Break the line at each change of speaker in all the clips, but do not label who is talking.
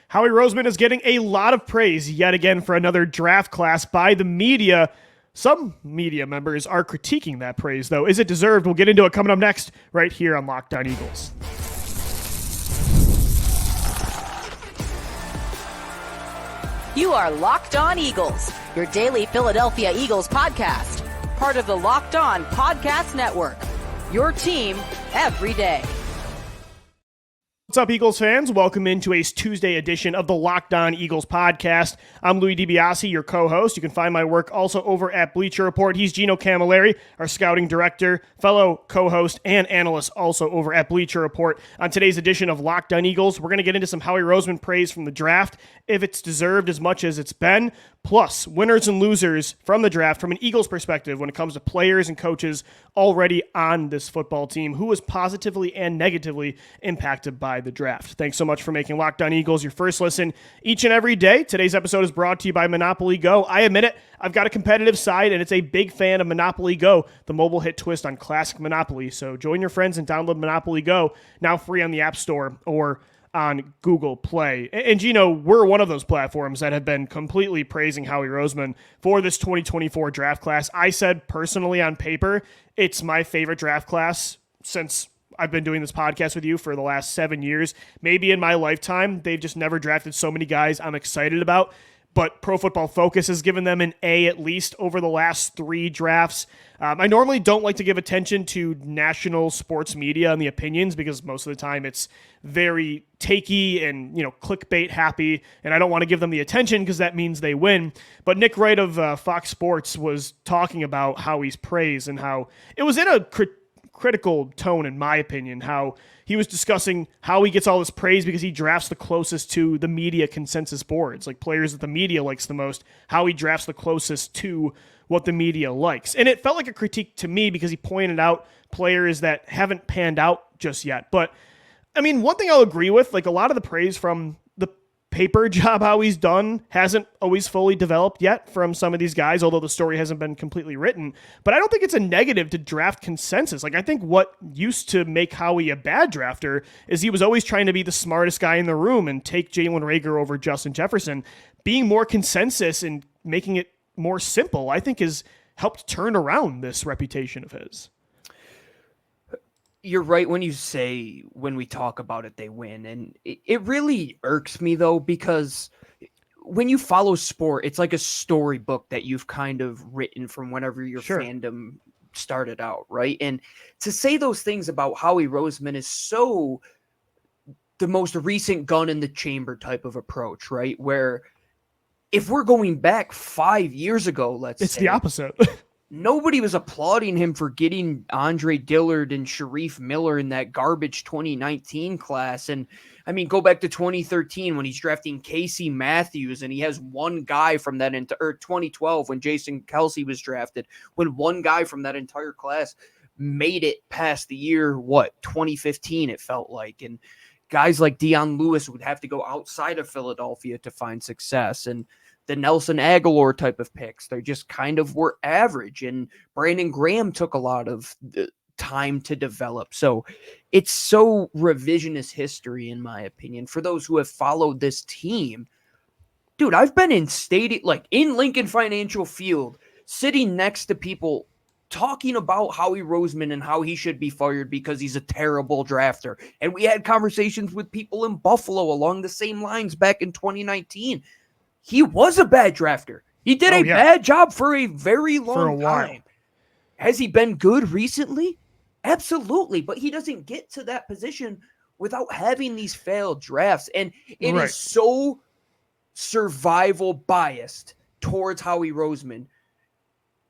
Howie Roseman is getting a lot of praise yet again for another draft class by the media. Some media members are critiquing that praise, though. Is it deserved? We'll get into it coming up next, right here on Locked On Eagles.
You are Locked On Eagles, your daily Philadelphia Eagles podcast. Part of the Locked On Podcast Network, your team every day.
What's up, Eagles fans? Welcome into a Tuesday edition of the Locked On Eagles podcast. I'm Louis DiBiase, your co-host. You can find my work also over at Bleacher Report. He's Gino Camilleri, our scouting director, fellow co-host, and analyst also over at Bleacher Report. On today's edition of Locked On Eagles, we're going to get into some Howie Roseman praise from the draft, if it's deserved as much as it's been, plus winners and losers from the draft from an Eagles perspective when it comes to players and coaches already on this football team who was positively and negatively impacted by the draft. Thanks so much for making Locked On Eagles your first listen each and every day. Today's episode is brought to you by Monopoly Go. I admit it, I've got a competitive side, and it's a big fan of Monopoly Go, the mobile hit twist on classic Monopoly. So join your friends and download Monopoly Go, now free on the App Store or on Google Play. And Gino, we're one of those platforms that have been completely praising Howie Roseman for this 2024 draft class. I said personally on paper, it's my favorite draft class since I've been doing this podcast with you for the last 7 years. Maybe in my lifetime, they've just never drafted so many guys I'm excited about. But Pro Football Focus has given them an A at least over the last 3 drafts. I normally don't like to give attention to national sports media and the opinions because most of the time it's very takey and, clickbait happy, and I don't want to give them the attention because that means they win. But Nick Wright of Fox Sports was talking about Howie's praise and how it was in a critical tone, in my opinion, how he was discussing how he gets all this praise because he drafts the closest to the media consensus boards, like players that the media likes the most, how he drafts the closest to what the media likes. And it felt like a critique to me because he pointed out players that haven't panned out just yet. But, I mean, one thing I'll agree with, like a lot of the praise from the paper job how he's done hasn't always fully developed yet from some of these guys, although the story hasn't been completely written. But I don't think it's a negative to draft consensus. Like, I think what used to make Howie a bad drafter is he was always trying to be the smartest guy in the room and take Jalen Reagor over Justin Jefferson. Being more consensus and making it more simple, I think, has helped turn around this reputation of his.
You're right when you say when we talk about it, they win. And it really irks me, though, because when you follow sport, it's like a storybook that you've kind of written from whenever your fandom started out, right? And to say those things about Howie Roseman is so the most recent gun in the chamber type of approach, right? Where if we're going back 5 years ago, it's
the opposite.
Nobody was applauding him for getting Andre Dillard and Sharif Miller in that garbage 2019 class. And I mean, go back to 2013 when he's drafting Casey Matthews and he has one guy from that, or 2012 when Jason Kelsey was drafted, when one guy from that entire class made it past the year, 2015 it felt like. And guys like Dion Lewis would have to go outside of Philadelphia to find success. And the Nelson Aguilar type of picks, they just kind of were average. And Brandon Graham took a lot of time to develop. So it's so revisionist history, in my opinion, for those who have followed this team. Dude, I've been in stadium, like in Lincoln Financial Field, sitting next to people talking about Howie Roseman and how he should be fired because he's a terrible drafter. And we had conversations with people in Buffalo along the same lines back in 2019. He was a bad drafter. He did a bad job for a very long time. Has he been good recently? Absolutely. But he doesn't get to that position without having these failed drafts. And it is so survival biased towards Howie Roseman.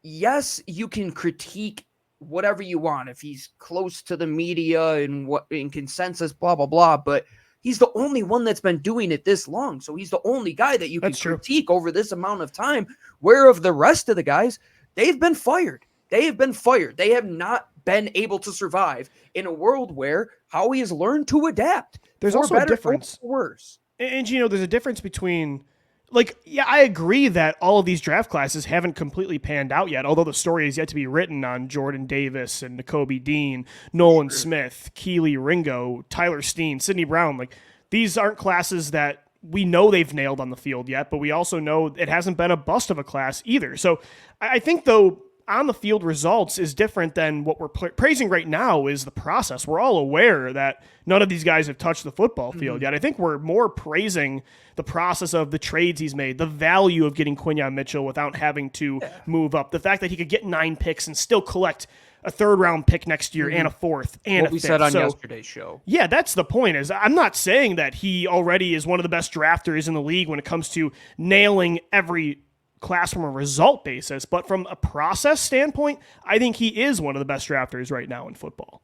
Yes, you can critique whatever you want if he's close to the media and what in consensus, blah, blah, blah. But he's the only one that's been doing it this long. So he's the only guy that you can critique over this amount of time. Where of the rest of the guys, they've been fired. They have been fired. They have not been able to survive in a world where Howie has learned to adapt.
There's also a difference.
Worse.
And there's a difference between, I agree that all of these draft classes haven't completely panned out yet, although the story is yet to be written on Jordan Davis and Nakobe Dean, Nolan Smith, Keely Ringo, Tyler Steen, Sidney Brown. These aren't classes that we know they've nailed on the field yet, but we also know it hasn't been a bust of a class either. So I think, though, on the field results is different than what we're praising right now is the process. We're all aware that none of these guys have touched the football field yet. I think we're more praising the process of the trades he's made, the value of getting Quinyon Mitchell without having to move up, the fact that he could get 9 picks and still collect a 3rd-round pick next year and a 4th and
what
a 5th.
We said on yesterday's show.
Yeah, that's the point. Is I'm not saying that he already is one of the best drafters in the league when it comes to nailing every class from a result basis, but from a process standpoint, I think he is one of the best drafters right now in football.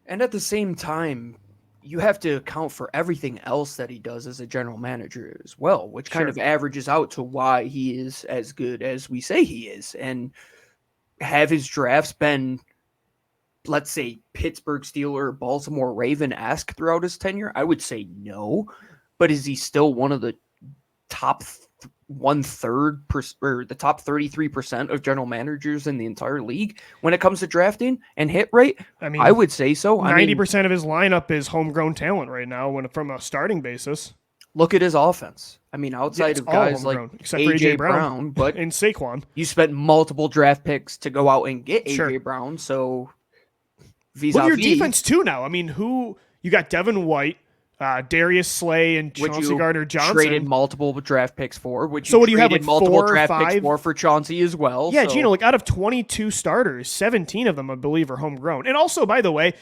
And at the same time, you have to account for everything else that he does as a general manager as well, which kind of averages out to why he is as good as we say he is. And have his drafts been, let's say, Pittsburgh Steeler, Baltimore Raven-esque throughout his tenure? I would say no. But is he still one of the top 1/3 or the top 33% of general managers in the entire league when it comes to drafting and hit rate? I mean, I would say so.
90% of his lineup is homegrown talent right now from a starting basis.
Look at his offense. I mean, outside of guys like A.J. Brown, but
and Saquon.
You spent multiple draft picks to go out and get A.J. Brown, so
look at your defense too now. I mean, you got Devin White, Darius Slay, and Chauncey Gardner-Johnson.
Traded multiple draft picks for.
So what do you have, like
multiple
4 or
draft
5?
Picks for Chauncey as well.
Yeah, Gino, like out of 22 starters, 17 of them, I believe, are homegrown. And also, by the way,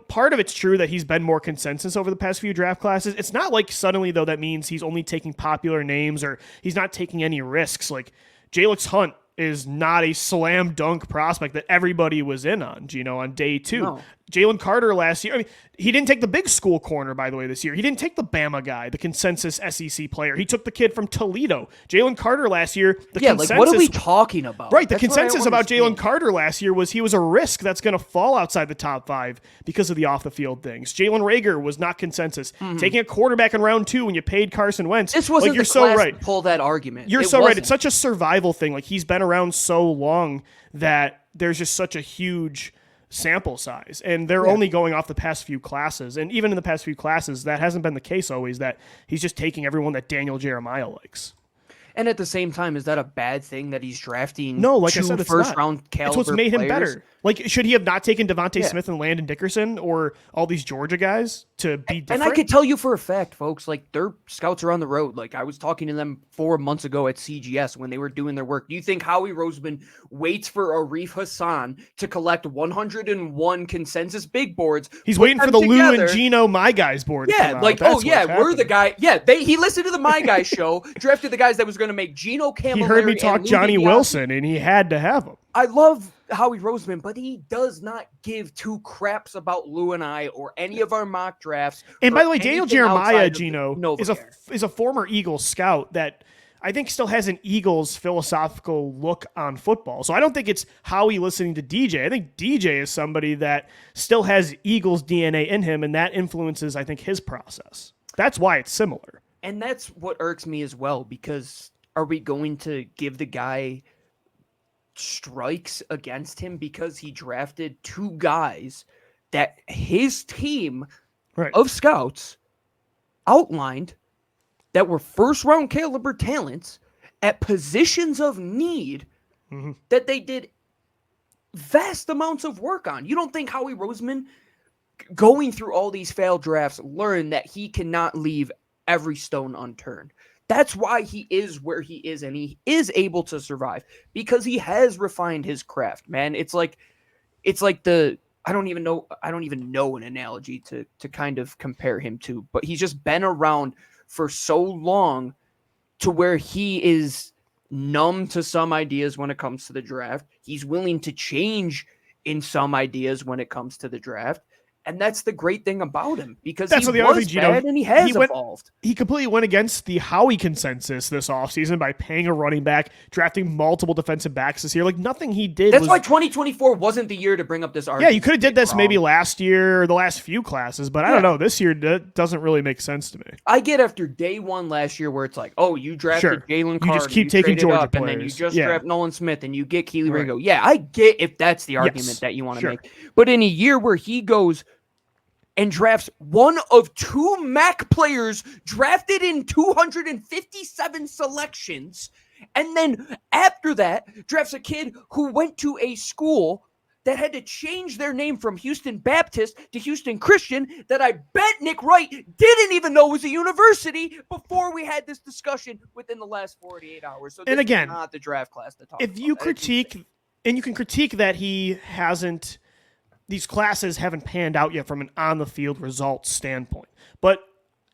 part of it's true that he's been more consensus over the past few draft classes. It's not like suddenly, though, that means he's only taking popular names or he's not taking any risks. Like, Jalix Hunt is not a slam dunk prospect that everybody was in on, Gino, on day 2.
No.
Jalen Carter last year, I mean, he didn't take the big school corner, by the way, this year. He didn't take the Bama guy, the consensus SEC player. He took the kid from Toledo. Jalen Carter last year, consensus...
what are we talking about?
Right, the consensus about Jalen Carter last year was he was a risk that's going to fall outside the top 5 because of the off-the-field things. Jalen Reagor was not consensus. Taking a quarterback in round 2 when you paid Carson Wentz.
This wasn't
you're
the
so
class
right.
to pull that argument.
You're so right. It's such a survival thing. Like, he's been around so long that there's just such a huge sample size, and they're only going off the past few classes. And even in the past few classes, that hasn't been the case always, that he's just taking everyone that Daniel Jeremiah likes.
And at the same time, is that a bad thing that he's drafting?
No, like I said, it's
first-round caliber
It's what's made him
players?
better. Like, should he have not taken DeVante Smith and Landon Dickerson or all these Georgia guys to be different?
And I could tell you for a fact, folks, like, their scouts are on the road. Like, I was talking to them 4 months ago at CGS when they were doing their work. Do you think Howie Roseman waits for Arif Hassan to collect 101 consensus big boards?
He's waiting for the Lou and Gino My Guys board.
Yeah, like, we're the guy. Yeah, he listened to the My Guys show, drafted the guys that was going to make Gino Camilleri.
He heard me talk Johnny Wilson, and he had to have him.
I love Howie Roseman, but he does not give 2 craps about Lou and I or any of our mock drafts.
And by the way, Daniel Jeremiah, Gino, is a former Eagles scout that I think still has an Eagles philosophical look on football. So I don't think it's Howie listening to DJ. I think DJ is somebody that still has Eagles DNA in him, and that influences, I think, his process. That's why it's similar.
And that's what irks me as well, because are we going to give the guy strikes against him because he drafted 2 guys that his team of scouts outlined that were first-round caliber talents at positions of need that they did vast amounts of work on? You don't think Howie Roseman, going through all these failed drafts, learned that he cannot leave every stone unturned? That's why he is where he is, and he is able to survive because he has refined his craft, man. It's like the I don't even know an analogy to kind of compare him to, but he's just been around for so long to where he is numb to some ideas when it comes to the draft. He's willing to change in some ideas when it comes to the draft. And that's the great thing about him, because he was bad and he has evolved.
He completely went against the Howie consensus this offseason by paying a running back, drafting multiple defensive backs this year. Like, nothing he did.
That's why 2024 wasn't the year to bring up this argument.
Yeah, you could have did this maybe last year or the last few classes, but I don't know. This year, that doesn't really make sense to me.
I get after day 1 last year where it's like, oh, you drafted Jalen Carter.
You just keep taking Georgia players.
And then you just draft Nolan Smith and you get Keely Ringo. Yeah, I get if that's the argument that you want to make. But in a year where he goes and drafts one of two MAC players drafted in 257 selections. And then after that, drafts a kid who went to a school that had to change their name from Houston Baptist to Houston Christian that I bet Nick Wright didn't even know was a university before we had this discussion within the last 48 hours. So this
and again,
is not the draft class to talk
if
about.
you critique, and you can critique that these classes haven't panned out yet from an on-the-field results standpoint. But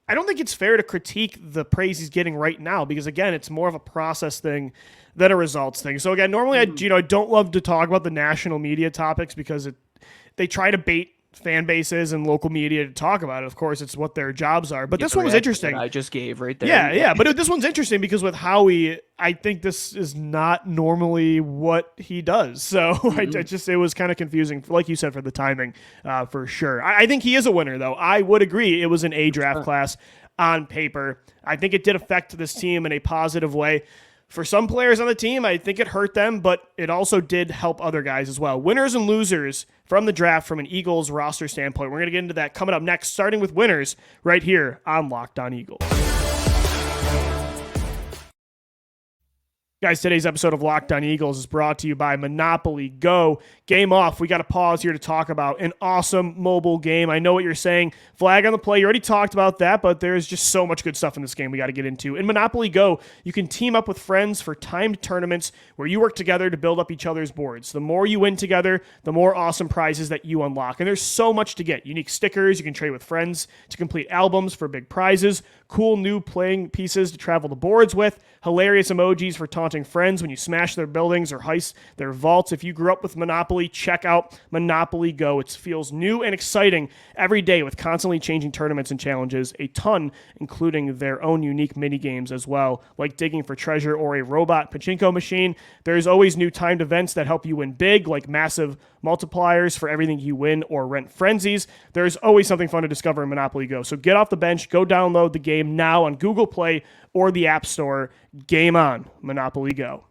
I don't think it's fair to critique the praise he's getting right now because, again, it's more of a process thing than a results thing. So, again, normally I don't love to talk about the national media topics because they try to bait fan bases and local media to talk about it. Of course, it's what their jobs are. But this one was interesting.
I just gave right there.
Yeah. But this one's interesting because with Howie, I think this is not normally what he does. So it was kind of confusing, like you said, for the timing, for sure. I think he is a winner, though. I would agree it was an A draft class on paper. I think it did affect this team in a positive way. For some players on the team, I think it hurt them, but it also did help other guys as well. Winners and losers from the draft from an Eagles roster standpoint. We're going to get into that coming up next, starting with winners right here on Locked On Eagles. Guys, today's episode of Locked On Eagles is brought to you by Monopoly Go. Game off. We got to pause here to talk about an awesome mobile game. I know what you're saying. Flag on the play. You already talked about that, but there's just so much good stuff in this game we got to get into. In Monopoly Go, you can team up with friends for timed tournaments where you work together to build up each other's boards. The more you win together, the more awesome prizes that you unlock. And there's so much to get. Unique stickers you can trade with friends to complete albums for big prizes, cool new playing pieces to travel the boards with, hilarious emojis for taunting friends when you smash their buildings or heist their vaults. If you grew up with Monopoly, check out Monopoly Go. It feels new and exciting every day with constantly changing tournaments and challenges, a ton, including their own unique mini games as well, like digging for treasure or a robot pachinko machine. There's always new timed events that help you win big, like massive multipliers for everything you win or rent frenzies. There's always something fun to discover in Monopoly Go. So get off the bench, go download the game now on Google Play or the App Store. Game on, Monopoly Go.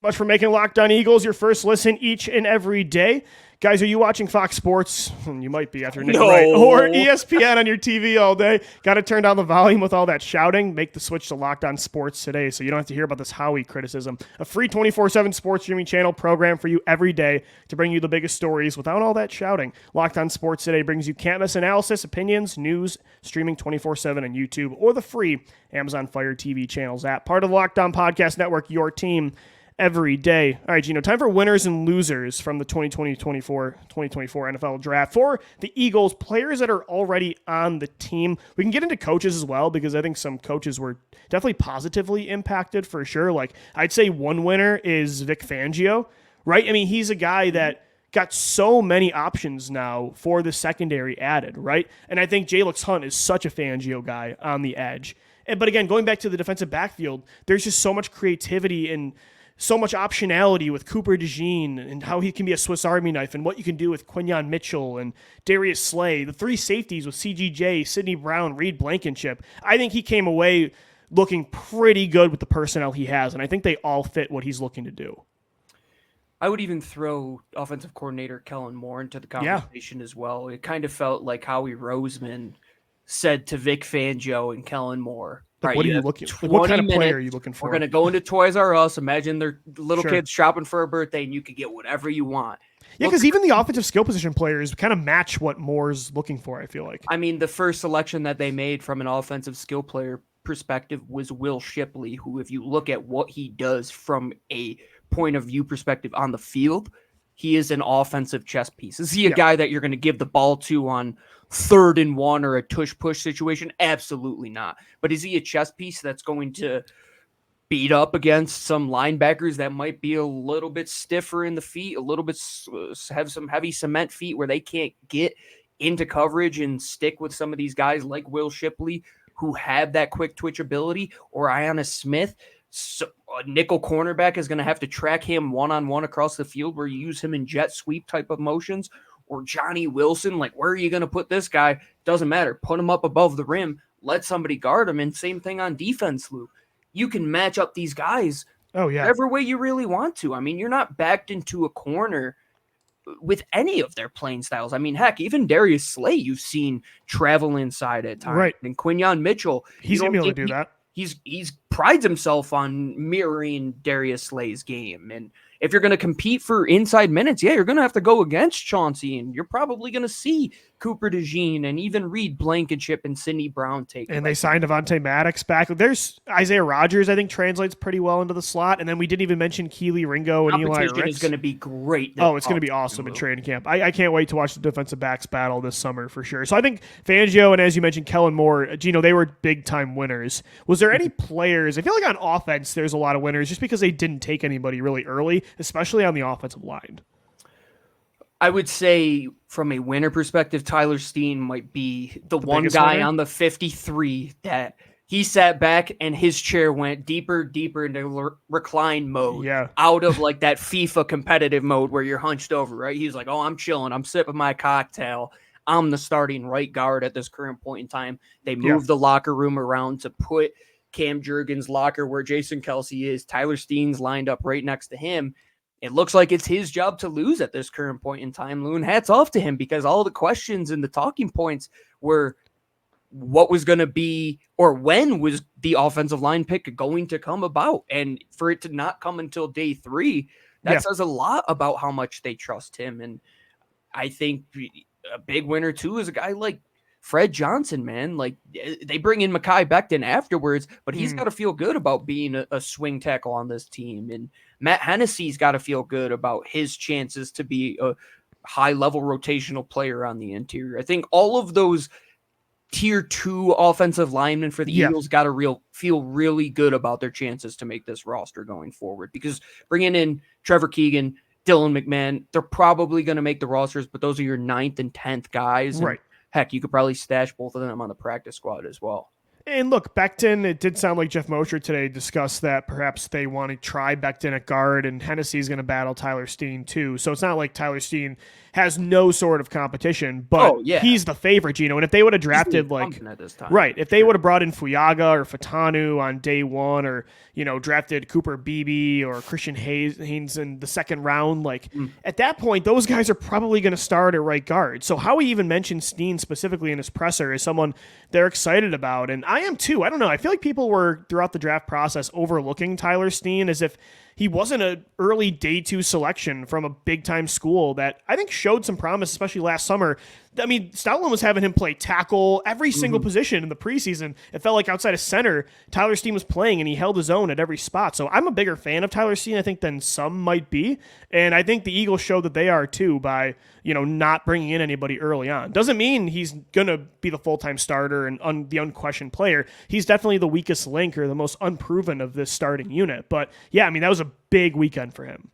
Much for making Locked On Eagles your first listen each and every day. Guys, are you watching Fox Sports? You might be after Nick Wright. Or ESPN on your TV all day. Got to turn down the volume with all that shouting. Make the switch to Locked On Sports today so you don't have to hear about this Howie criticism. A free 24/7 sports streaming channel program for you every day to bring you the biggest stories without all that shouting. Locked On Sports today brings you can't miss analysis, opinions, news, streaming 24/7 on YouTube or the free Amazon Fire TV channels app. Part of the Locked On Podcast Network, your team every day. All right, Gino, time for winners and losers from the 2024 NFL draft. For the Eagles, players that are already on the team. We can get into coaches as well because I think some coaches were definitely positively impacted for sure. Like, I'd say one winner is Vic Fangio, right? I mean, he's a guy that got so many options now for the secondary added, right? And I think Jalix Hunt is such a Fangio guy on the edge. But again, going back to the defensive backfield, there's just so much creativity and so much optionality with Cooper DeJean and how he can be a Swiss Army knife and what you can do with Quinyon Mitchell and Darius Slay. The three safeties with CGJ, Sidney Brown, Reed Blankenship. I think he came away looking pretty good with the personnel he has, and I think they all fit what he's looking to do.
I would even throw offensive coordinator Kellen Moore into the conversation as well. It kind of felt like Howie Roseman said to Vic Fangio and Kellen Moore,
like, what are you looking for? What kind of player are you looking for?
We're going to go into Toys R Us. Imagine their little kids shopping for a birthday, and you could get whatever you want.
Yeah, because even the offensive skill position players kind of match what Moore's looking for, I feel like.
I mean, the first selection that they made from an offensive skill player perspective was Will Shipley, who, if you look at what he does from a point of view perspective on the field, he is an offensive chess piece. Is he a guy that you're going to give the ball to on 3rd and 1 or a tush-push situation? Absolutely not. But is he a chess piece that's going to beat up against some linebackers that might be a little bit stiffer in the feet, a little bit have some heavy cement feet where they can't get into coverage and stick with some of these guys like Will Shipley who have that quick twitch ability, or Ainias Smith? So a nickel cornerback is going to have to track him one-on-one across the field where you use him in jet sweep type of motions. Or Johnny Wilson, like, where are you going to put this guy? Doesn't matter. Put him up above the rim. Let somebody guard him. And same thing on defense, Lou. You can match up these guys
every
way you really want to. I mean, you're not backed into a corner with any of their playing styles. I mean, heck, even Darius Slay, you've seen travel inside at times.
Right.
And Quinyon Mitchell,
he's going to be able to do that.
He's prides himself on mirroring Darius Slay's game. And if you're going to compete for inside minutes, yeah, you're going to have to go against Chauncey, and you're probably going to see Cooper DeJean and even Reed Blankenship and Sidney Brown take.
And they signed Avonte Maddox back. There's Isaiah Rodgers, I think, translates pretty well into the slot. And then we didn't even mention Keely Ringo and Eli Ricks.
Is going to be great.
Oh, it's going to be awesome in training camp. I can't wait to watch the defensive backs battle this summer for sure. So I think Fangio and, as you mentioned, Kellen Moore, Gino, they were big-time winners. Was there any players, I feel like on offense there's a lot of winners just because they didn't take anybody really early, especially on the offensive line?
I would say from a winner perspective, Tyler Steen might be the one guy winner on the 53 that he sat back and his chair went deeper into recline mode, out of like that FIFA competitive mode where you're hunched over, right? He's like, oh, I'm chilling. I'm sipping my cocktail. I'm the starting right guard at this current point in time. They moved the locker room around to put Cam Jurgens' locker where Jason Kelsey is. Tyler Steen's lined up right next to him. It looks like it's his job to lose at this current point in time, Lou, and hats off to him, because all the questions and the talking points were what was going to be, or when was the offensive line pick going to come about? And for it to not come until day 3, that says a lot about how much they trust him. And I think a big winner too is a guy like Fred Johnson, man. Like, they bring in Mekhi Becton afterwards, but he's got to feel good about being a swing tackle on this team. And Matt Hennessy's got to feel good about his chances to be a high-level rotational player on the interior. I think all of those tier 2 offensive linemen for the Eagles got to feel really good about their chances to make this roster going forward, because bringing in Trevor Keegan, Dylan McMahon, they're probably going to make the rosters, but those are your 9th and 10th guys.
Right.
Heck, you could probably stash both of them on the practice squad as well.
And look, Becton, it did sound like Jeff Mosher today discussed that perhaps they want to try Becton at guard, and Hennessy's going to battle Tyler Steen too. So it's not like Tyler Steen has no sort of competition, but he's the favorite, Gino. And if they would have drafted if they would have brought in Fuyaga or Fatanu on day 1, or, drafted Cooper Beebe or Christian Haynes in the second round, at that point, those guys are probably going to start at right guard. So Howie even mentioned Steen specifically in his presser as someone they're excited about. And I am too. I don't know. I feel like people were throughout the draft process overlooking Tyler Steen as if he wasn't an early day 2 selection from a big-time school that I think showed some promise, especially last summer. I mean, Stoutland was having him play tackle every single position in the preseason. It felt like outside of center, Tyler Steen was playing, and he held his own at every spot. So I'm a bigger fan of Tyler Steen, I think, than some might be. And I think the Eagles showed that they are, too, by not bringing in anybody early on. Doesn't mean he's going to be the full-time starter and the unquestioned player. He's definitely the weakest link or the most unproven of this starting unit. But, yeah, I mean, that was a big weekend for him.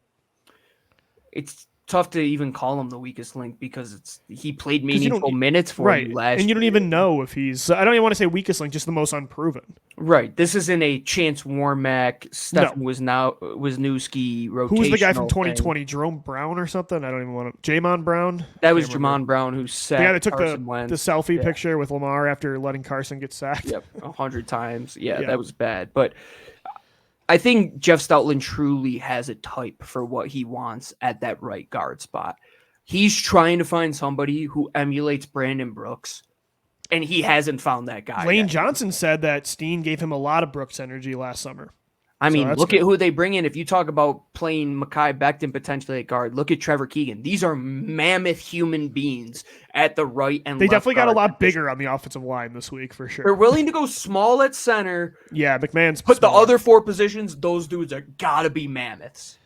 It's tough to even call him the weakest link because he played meaningful minutes for you last year.
And you don't even know if he's, I don't even want to say weakest link, just the most unproven.
Right. This isn't a Chance Warmack, Stephen Wisniewski rotation.
Who was the guy from 2020? Jerome Brown or something? I don't even want to. Jamon Brown?
That was Jamon Brown who sacked
the guy that took the selfie picture with Lamar after letting Carson get sacked.
Yep, 100 times. Yeah, that was bad. But I think Jeff Stoutland truly has a type for what he wants at that right guard spot. He's trying to find somebody who emulates Brandon Brooks, and he hasn't found that guy
Lane
yet.
Johnson said that Steen gave him a lot of Brooks energy last summer.
I mean, look at who they bring in. If you talk about playing Mekhi Becton potentially at guard, look at Trevor Keegan. These are mammoth human beings at the right and left.
They definitely got a lot bigger on the offensive line this week for sure.
They're willing to go small at center.
Yeah, McMahon's
put the other 4 positions. Those dudes are gotta be mammoths.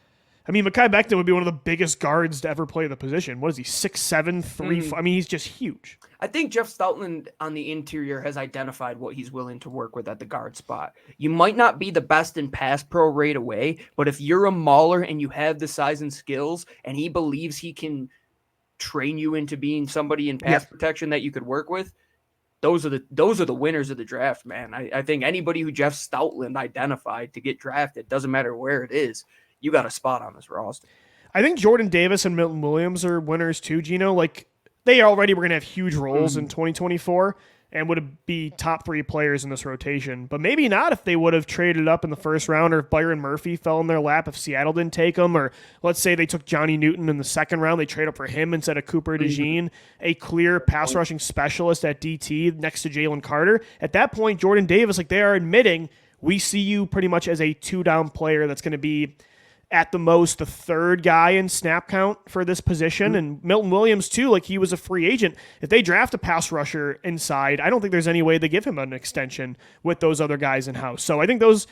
I mean, Mekhi Becton would be one of the biggest guards to ever play the position. What is he, 6'7", 3'4"? I mean, he's just huge.
I think Jeff Stoutland on the interior has identified what he's willing to work with at the guard spot. You might not be the best in pass pro right away, but if you're a mauler and you have the size and skills, and he believes he can train you into being somebody in pass protection that you could work with, those are the winners of the draft, man. I think anybody who Jeff Stoutland identified to get drafted, doesn't matter where it is, you got a spot on this roster.
I think Jordan Davis and Milton Williams are winners too, Gino. Like, they already were going to have huge roles in 2024. and would be top 3 players in this rotation. But maybe not if they would have traded up in the first round, or if Byron Murphy fell in their lap, if Seattle didn't take him, or let's say they took Johnny Newton in the second round, they trade up for him instead of Cooper DeJean, a clear pass rushing specialist at DT next to Jalen Carter. At that point, Jordan Davis, like, they are admitting, we see you pretty much as a 2-down player that's going to be at the most the 3rd guy in snap count for this position. And Milton Williams too, like, he was a free agent. If they draft a pass rusher inside, I don't think there's any way they give him an extension with those other guys in house. So I think those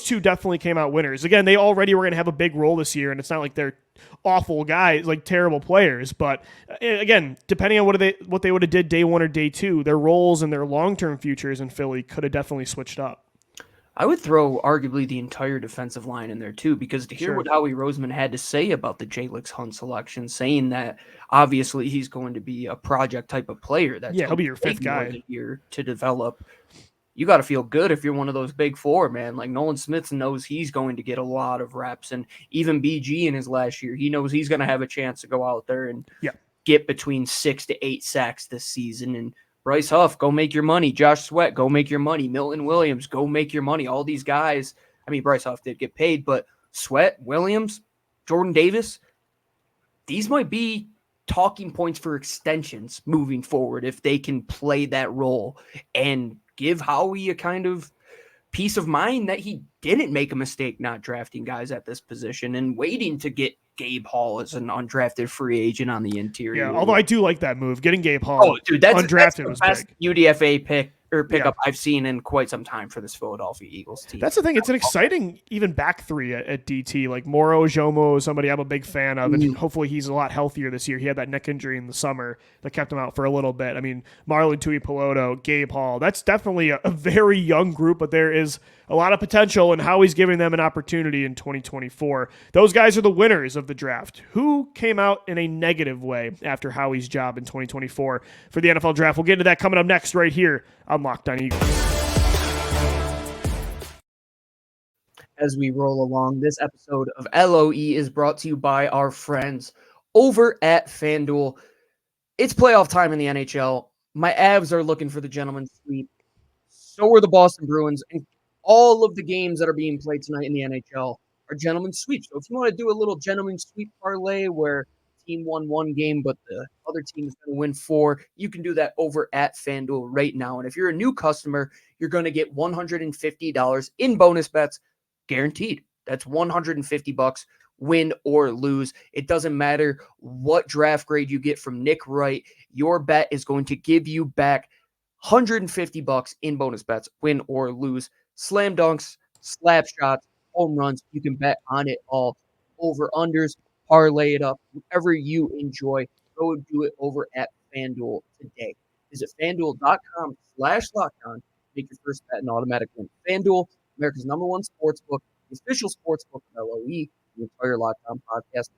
two definitely came out winners. Again, they already were going to have a big role this year, and it's not like they're awful guys, like terrible players. But again, depending on what they would have did day 1 or day 2, their roles and their long-term futures in Philly could have definitely switched up.
I would throw arguably the entire defensive line in there too, because to hear what Howie Roseman had to say about the Jalix Hunt selection, saying that obviously he's going to be a project type of player.
He'll be your 5th guy
year to develop. You got to feel good if you're one of those big 4, man. Like, Nolan Smith knows he's going to get a lot of reps, and even BG in his last year, he knows he's going to have a chance to go out there and get between 6 to 8 sacks this season. And Bryce Huff, go make your money. Josh Sweat, go make your money. Milton Williams, go make your money. All these guys, I mean, Bryce Huff did get paid, but Sweat, Williams, Jordan Davis, these might be talking points for extensions moving forward if they can play that role and give Howie a kind of peace of mind that he didn't make a mistake not drafting guys at this position and waiting to get Gabe Hall as an undrafted free agent on the interior.
Yeah, although I do like that move, getting Gabe Hall.
Oh, dude, that's
undrafted
the
was
best
big.
UDFA pickup I've seen in quite some time for this Philadelphia Eagles team.
That's the thing. It's an exciting even back 3 at DT. Like Moro Jomo, somebody I'm a big fan of, and hopefully he's a lot healthier this year. He had that neck injury in the summer that kept him out for a little bit. I mean, Marlon Tuipulotu, Gabe Hall. That's definitely a very young group, but there is a lot of potential, and Howie's giving them an opportunity in 2024. Those guys are the winners of the draft. Who came out in a negative way after Howie's job in 2024 for the NFL draft? We'll get into that coming up next right here on Locked On Eagles.
As we roll along, this episode of LOE is brought to you by our friends over at FanDuel. It's playoff time in the NHL. My Avs are looking for the gentleman's sweep. So are the Boston Bruins, and all of the games that are being played tonight in the NHL are gentlemen's sweeps. So if you want to do a little gentleman's sweep parlay where team won 1 game, but the other team is going to win 4, you can do that over at FanDuel right now. And if you're a new customer, you're going to get $150 in bonus bets guaranteed. That's $150, win or lose. It doesn't matter what draft grade you get from Nick Wright. Your bet is going to give you back $150 in bonus bets, win or lose. Slam dunks, slap shots, home runs. You can bet on it all. Over unders, parlay it up, whatever you enjoy. Go do it over at FanDuel today. Visit FanDuel.com/lockdown. Make your first bet and automatic win. FanDuel, America's #1 sportsbook, the official sportsbook of LOE, the entire Lockdown podcast.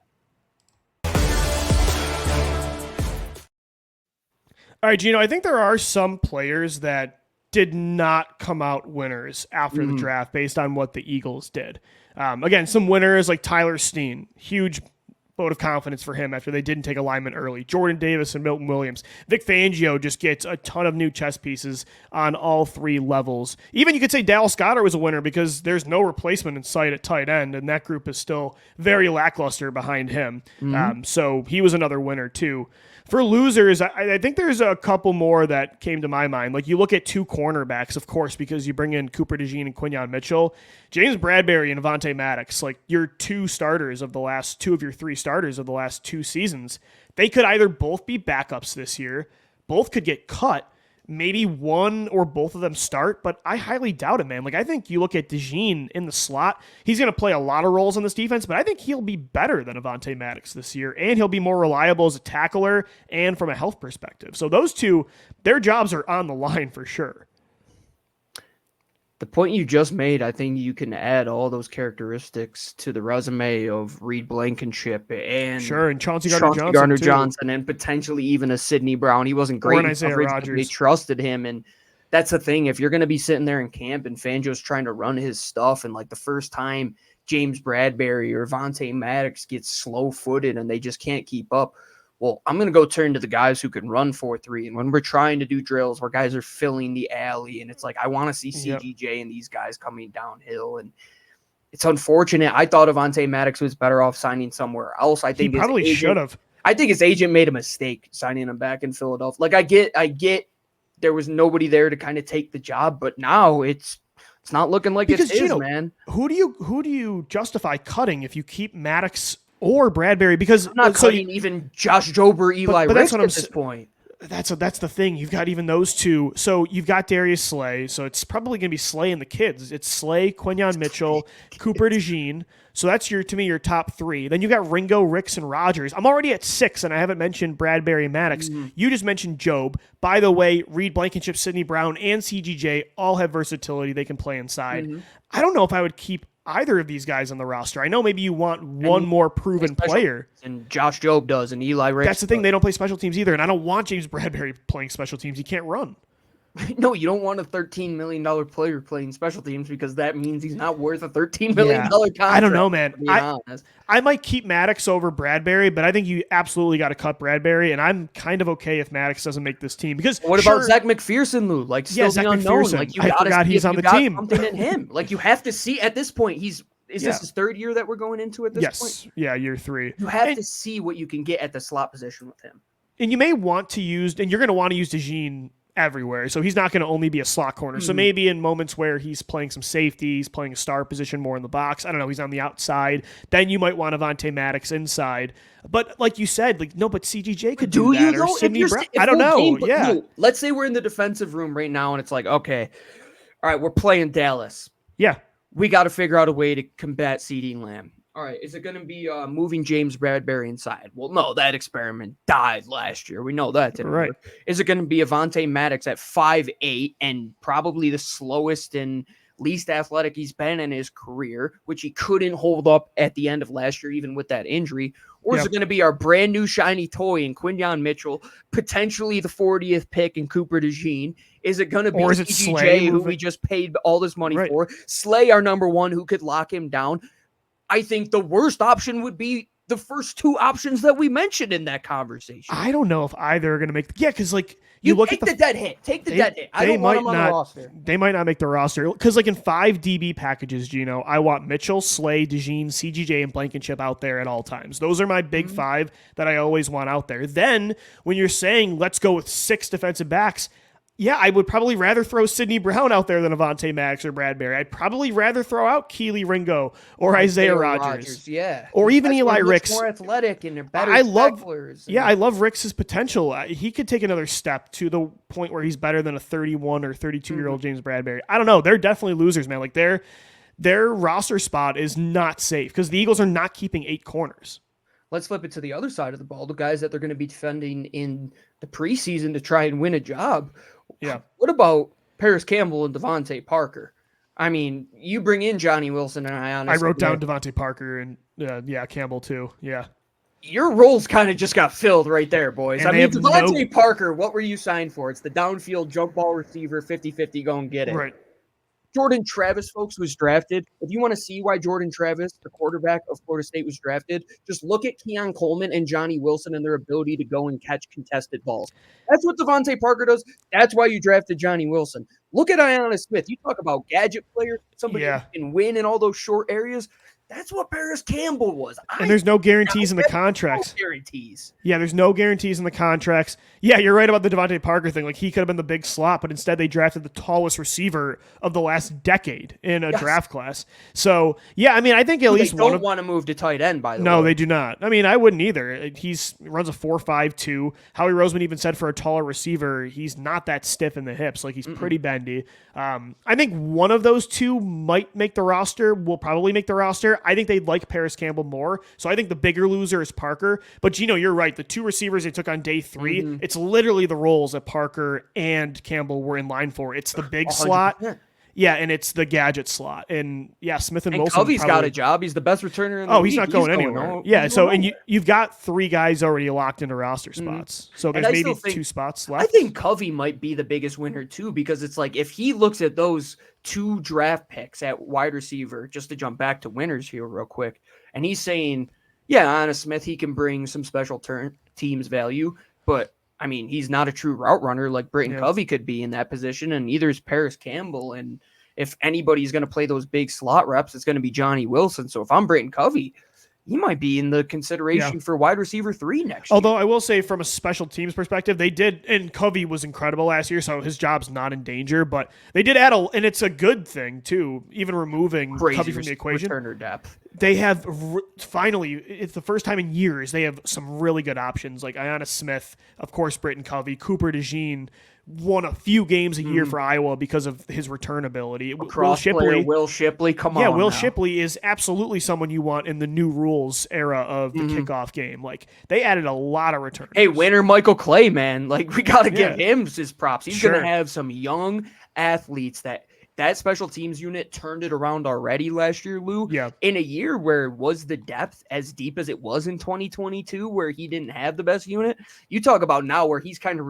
All right, Gino, I think there are some players that did not come out winners after the draft based on what the Eagles did. Again, some winners like Tyler Steen, huge vote of confidence for him after they didn't take a lineman early. Jordan Davis and Milton Williams. Vic Fangio just gets a ton of new chess pieces on all 3 levels. Even you could say Dallas Goedert was a winner because there's no replacement in sight at tight end, and that group is still very lackluster behind him. So he was another winner too. For losers, I think there's a couple more that came to my mind. Like, you look at 2 cornerbacks, of course, because you bring in Cooper DeJean and Quinyon Mitchell. James Bradberry and Avonte Maddox, like your 2 starters of the last 2 of your 3 starters of the last 2 seasons, they could either both be backups this year, both could get cut, maybe one or both of them start, but I highly doubt it, man. Like, I think you look at DeJean in the slot, he's going to play a lot of roles in this defense, but I think he'll be better than Avonte Maddox this year, and he'll be more reliable as a tackler and from a health perspective. So those 2, their jobs are on the line for sure.
The point you just made, I think you can add all those characteristics to the resume of Reed Blankenship and
Chauncey
Gardner-Johnson and potentially even a Sidney Brown. He wasn't great in coverage, but they trusted him. And that's the thing. If you're going to be sitting there in camp and Fangio's trying to run his stuff, and like the first time James Bradberry or Avonte Maddox gets slow-footed and they just can't keep up, well, I'm going to go turn to the guys who can run 4.3. And when we're trying to do drills where guys are filling the alley, and it's like, I want to see CGJ and these guys coming downhill. And it's unfortunate. I thought Avonte Maddox was better off signing somewhere else. I think
he probably should have.
I think his agent made a mistake signing him back in Philadelphia. Like, I get there was nobody there to kind of take the job, but now it's not looking like it's his, man.
Who do you justify cutting if you keep Maddox or Bradberry? Because
I'm not cutting even Josh Jobe or Eli Ricks at this point.
That's the thing. You've got even those two. So you've got Darius Slay. So it's probably going to be Slay and the kids. It's Slay, Quinyon Mitchell, Cooper DeJean. So that's to me your top three. Then you got Ringo, Ricks, and Rogers. I'm already at 6, and I haven't mentioned Bradberry and Maddox. You just mentioned Jobe. By the way, Reed Blankenship, Sidney Brown, and CGJ all have versatility. They can play inside. I don't know if I would keep either of these guys on the roster. I know maybe you want one more proven player.
And Josh Jobe does, and Eli Ricks.
That's the thing. They don't play special teams either, and I don't want James Bradberry playing special teams. He can't run.
No, you don't want a $13 million player playing special teams because that means he's not worth a $13 million contract.
I don't know, man. I might keep Maddox over Bradberry, but I think you absolutely got to cut Bradberry, and I'm kind of okay if Maddox doesn't make this team. Because
what about Zach McPherson, Lou? Like, still the unknown.
McPherson.
Like,
I forgot he's on the team.
Something in him. Like, you have to see at this point. Is this his third year that we're going into at this point?
Yes. Yeah, year 3.
You have to see what you can get at the slot position with him.
And you may want to use, and you're going to want to use DeJean everywhere. So he's not going to only be a slot corner. So maybe in moments where he's playing some safety, he's playing a star position more in the box. I don't know. He's on the outside. Then you might want Avonte Maddox inside. But like you said, but CGJ could do that. Or Sidney Brown. I don't know.
No, let's say we're in the defensive room right now and it's like, okay, all right, we're playing Dallas.
Yeah.
We got to figure out a way to combat CeeDee Lamb. All right, is it going to be moving James Bradberry inside? Well, no, that experiment died last year. We know that didn't work. Is it going to be Avonte Maddox at 5'8" and probably the slowest and least athletic he's been in his career, which he couldn't hold up at the end of last year, even with that injury? Or is it going to be our brand new shiny toy in Quinyon Mitchell, potentially the 40th pick in Cooper DeJean? Is it going to be CGJ, who we just paid all this money for? Slay, our number one, who could lock him down? I think the worst option would be the first two options that we mentioned in that conversation.
I don't know if either are going to make because like you look
take
at
the dead hit. Take the dead hit. I don't want them on the roster.
They might not make the roster because like in 5 DB packages, Gino, I want Mitchell, Slay, DeJean, CGJ, and Blankenship out there at all times. Those are my big 5 that I always want out there. Then when you're saying let's go with 6 defensive backs, yeah, I would probably rather throw Sidney Brown out there than Avonte Maddox or Bradberry. I'd probably rather throw out Keely Ringo or Isaiah Rodgers.
Yeah.
Or even Eli Ricks.
More athletic and they're better tacklers.
I love Ricks' potential. He could take another step to the point where he's better than a 31 or 32-year-old James Bradberry. I don't know. They're definitely losers, man. Like their roster spot is not safe because the Eagles are not keeping 8 corners.
Let's flip it to the other side of the ball. The guys that they're going to be defending in the preseason to try and win a job.
Yeah.
What about Parris Campbell and DeVante Parker? I mean, you bring in Johnny Wilson and I
wrote down DeVante Parker and Campbell too. Yeah.
Your roles kind of just got filled right there, boys. And I mean, DeVante Parker, what were you signed for? It's the downfield jump ball receiver, 50-50, go and get it.
Right.
Jordan Travis, folks, was drafted. If you want to see why Jordan Travis, the quarterback of Florida State, was drafted, just look at Keon Coleman and Johnny Wilson and their ability to go and catch contested balls. That's what DeVante Parker does. That's why you drafted Johnny Wilson. Look at Ainias Smith. You talk about gadget player, somebody who can win in all those short areas. That's what Parris Campbell was.
And there's no guarantees in the contracts.
No guarantees.
Yeah, there's no guarantees in the contracts. Yeah, you're right about the DeVante Parker thing. Like, he could have been the big slot, but instead they drafted the tallest receiver of the last decade in a draft class. So, yeah, I mean, I think at least
one don't want to move to tight end, by the way.
No, they do not. I mean, I wouldn't either. He runs a 4.52. Howie Roseman even said for a taller receiver, he's not that stiff in the hips. Like, he's pretty bendy. I think one of those two might make the roster, will probably make the roster. I think they'd like Parris Campbell more. So I think the bigger loser is Parker. But, Gino, you're right. The 2 receivers they took on day 3, it's literally the roles that Parker and Campbell were in line for. It's the big 100%. Slot. Yeah, and it's the gadget slot. And, yeah, Smith and Wilson.
Covey's got a job. He's the best returner in the league.
He's not going anywhere. You've got 3 guys already locked into roster spots. So there's maybe 2 spots left.
I think Covey might be the biggest winner, too, because it's like if he looks at those 2 draft picks at wide receiver, just to jump back to winners here real quick, and he's saying, Yeah, Honest Smith, he can bring some special teams value, but I mean, he's not a true route runner like Britton Covey could be in that position, and neither is Parris Campbell. And if anybody's going to play those big slot reps, it's going to be Johnny Wilson. So if I'm Britton Covey, he might be in the consideration for wide receiver 3 next year.
Although I will say from a special teams perspective, they did, and Covey was incredible last year, so his job's not in danger, but they did add and it's a good thing too, even removing Covey from the equation.
Returner depth.
They have finally, it's the first time in years, they have some really good options like Ainias Smith, of course, Britton Covey, Cooper DeJean, won a few games a year for Iowa because of his return ability.
Will Shipley, come on.
Yeah, Will Shipley is absolutely someone you want in the new rules era of the kickoff game. Like, they added a lot of returns.
Hey, winner Michael Clay, man. Like, we got to give him his props. He's going to have some young athletes that special teams unit turned it around already last year, Lou.
Yeah.
In a year where was the depth as deep as it was in 2022, where he didn't have the best unit. You talk about now where he's kind of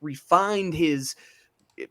refined his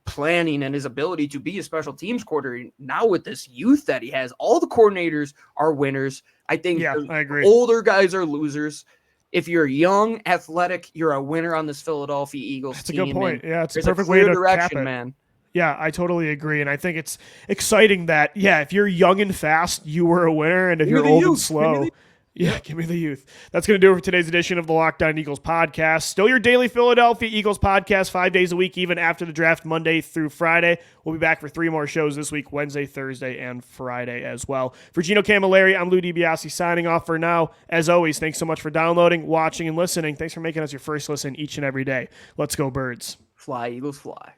planning and his ability to be a special teams coordinator. Now with this youth that he has, all the coordinators are winners. I think
I agree.
Older guys are losers. If you're young, athletic, you're a winner on this Philadelphia Eagles
That's
team.
That's a good point. Yeah, it's a perfect
clear
way to
direction,
cap it.
man.
Yeah, I totally agree. And I think it's exciting that, if you're young and fast, you were a winner. And if you're old and slow, give me the youth. That's going to do it for today's edition of the Locked On Eagles podcast. Still your daily Philadelphia Eagles podcast, 5 days a week, even after the draft, Monday through Friday. We'll be back for 3 more shows this week, Wednesday, Thursday, and Friday as well. For Gino Camilleri, I'm Lou DiBiase signing off for now. As always, thanks so much for downloading, watching, and listening. Thanks for making us your first listen each and every day. Let's go, Birds.
Fly, Eagles, fly.